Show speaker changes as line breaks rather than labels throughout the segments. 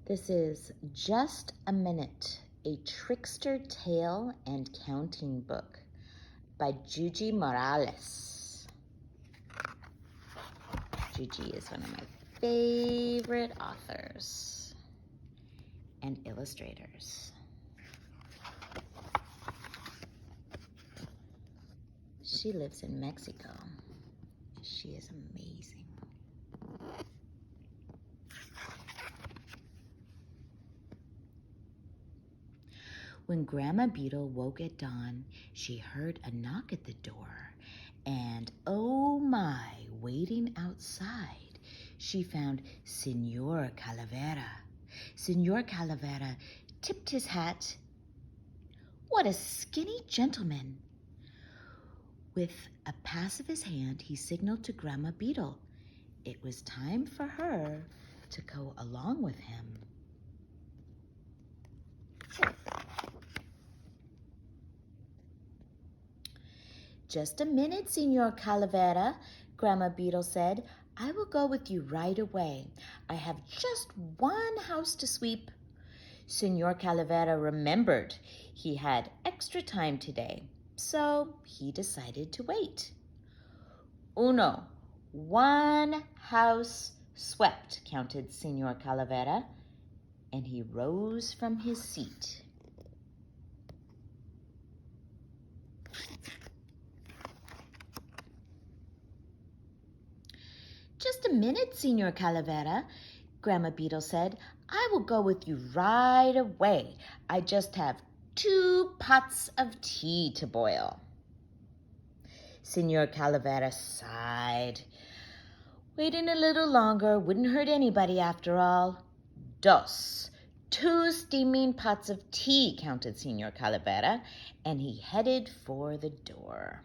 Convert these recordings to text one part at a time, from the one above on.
This is Just a Minute, a Trickster Tale and Counting Book by Yuyi Morales. Yuyi is one of my favorite authors and illustrators. She lives in Mexico. She is amazing. When Grandma Beetle woke at dawn, she heard a knock at the door, and oh my, waiting outside, she found Señor Calavera. Señor Calavera tipped his hat. What a skinny gentleman! With a pass of his hand, he signaled to Grandma Beetle. It was time for her to go along with him. Just a minute, Señor Calavera, Grandma Beetle said. I will go with you right away. I have just one house to sweep. Señor Calavera remembered he had extra time today, so he decided to wait. Uno, one house swept, counted Señor Calavera, and he rose from his seat. Just a minute, Señor Calavera, Grandma Beetle said. I will go with you right away. I just have 2 pots of tea to boil. Señor Calavera sighed. Waiting a little longer wouldn't hurt anybody after all. 2 steaming pots of tea, counted Señor Calavera, and he headed for the door.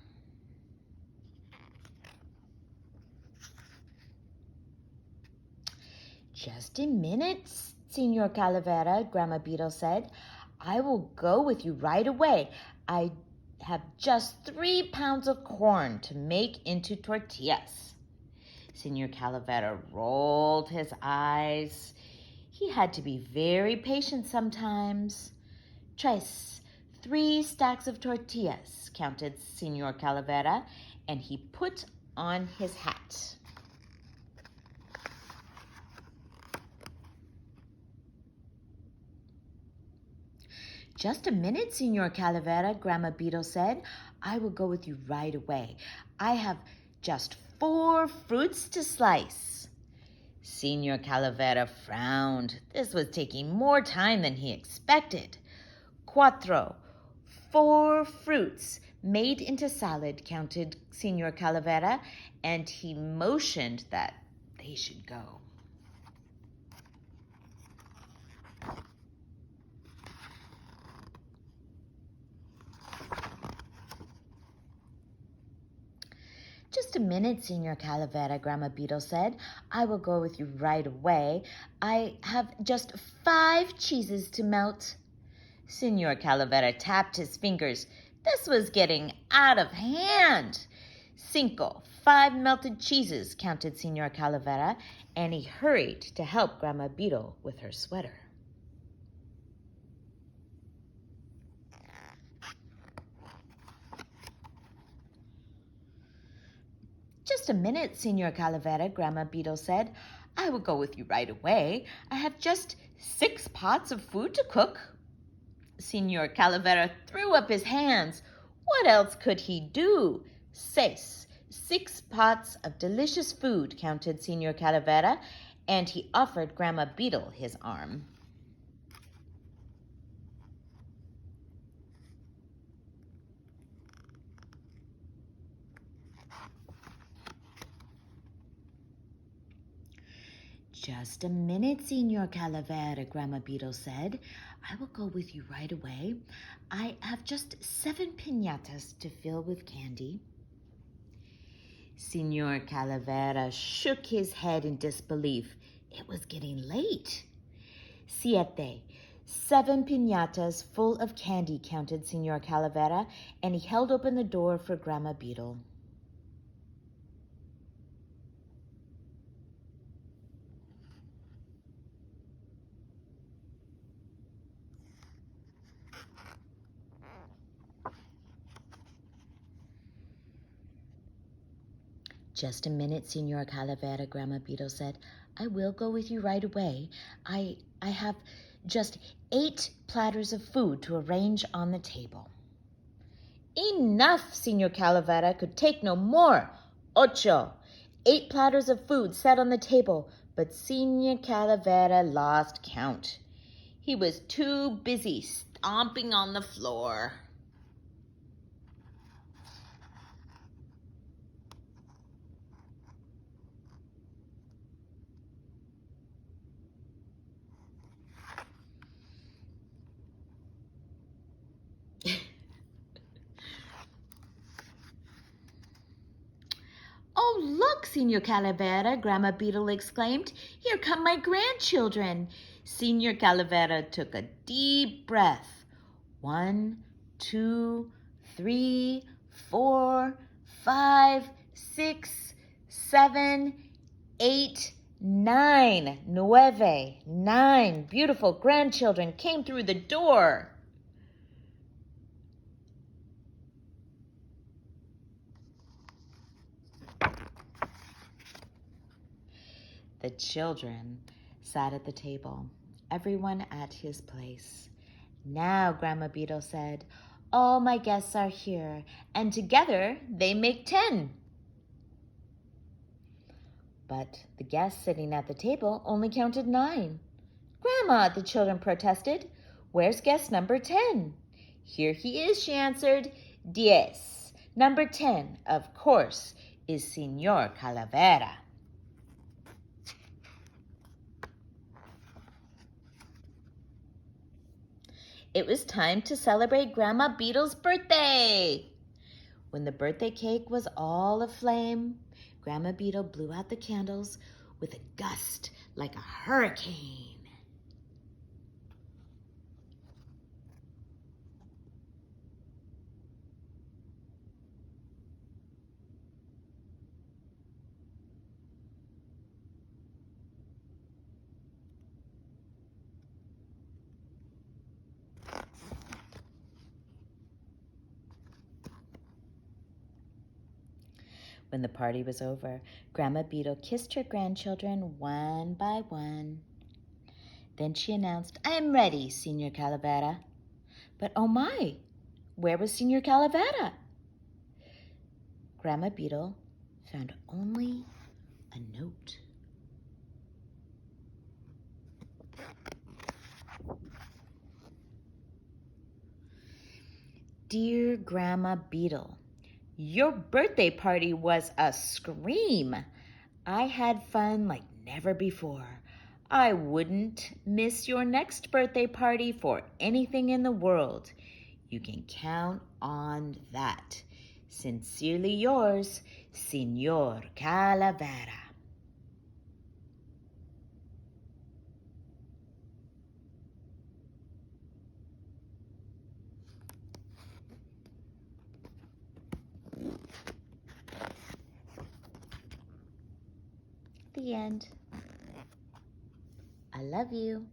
Just a minute, Señor Calavera, Grandma Beetle said. I will go with you right away. I have just 3 pounds of corn to make into tortillas. Señor Calavera rolled his eyes. He had to be very patient sometimes. 3 stacks of tortillas, counted Señor Calavera, and he put on his hat. Just a minute, Señor Calavera, Grandma Beetle said. I will go with you right away. I have just 4 fruits to slice. Señor Calavera frowned. This was taking more time than he expected. 4 fruits made into salad, counted Señor Calavera, and he motioned that they should go. Just a minute, Señor Calavera, Grandma Beetle said. I will go with you right away. I have just 5 cheeses to melt. Señor Calavera tapped his fingers. This was getting out of hand. 5 melted cheeses, counted Señor Calavera, and he hurried to help Grandma Beetle with her sweater. Just a minute, Señor Calavera, Grandma Beetle said. I will go with you right away. I have just 6 pots of food to cook. Señor Calavera threw up his hands. What else could he do? 6 pots of delicious food, counted Señor Calavera, and he offered Grandma Beetle his arm. Just a minute, Señor Calavera, Grandma Beetle said. I will go with you right away. I have just 7 piñatas to fill with candy. Señor Calavera shook his head in disbelief. It was getting late. 7 piñatas full of candy, counted Señor Calavera, and he held open the door for Grandma Beetle. Just a minute, Señor Calavera, Grandma Beetle said. I will go with you right away. I have just 8 platters of food to arrange on the table. Enough, Señor Calavera could take no more. 8. 8 platters of food set on the table, but Señor Calavera lost count. He was too busy stomping on the floor. Oh, look, Señor Calavera, Grandma Beetle exclaimed. Here come my grandchildren. Señor Calavera took a deep breath. 1, 2, 3, 4, 5, 6, 7, 8, 9. 9 beautiful grandchildren came through the door. The children sat at the table, everyone at his place. Now, Grandma Beetle said, all my guests are here, and together they make 10. But the guests sitting at the table only counted 9. Grandma, the children protested, where's guest number 10? Here he is, she answered. 10. Number 10, of course, is Señor Calavera. It was time to celebrate Grandma Beetle's birthday. When the birthday cake was all aflame, Grandma Beetle blew out the candles with a gust like a hurricane. When the party was over, Grandma Beetle kissed her grandchildren one by one. Then she announced, I'm ready, Señor Calavera. But oh my, where was Señor Calavera? Grandma Beetle found only a note. Dear Grandma Beetle, your birthday party was a scream. I had fun like never before. I wouldn't miss your next birthday party for anything in the world. You can count on that. Sincerely yours, Señor Calavera. The end. I love you.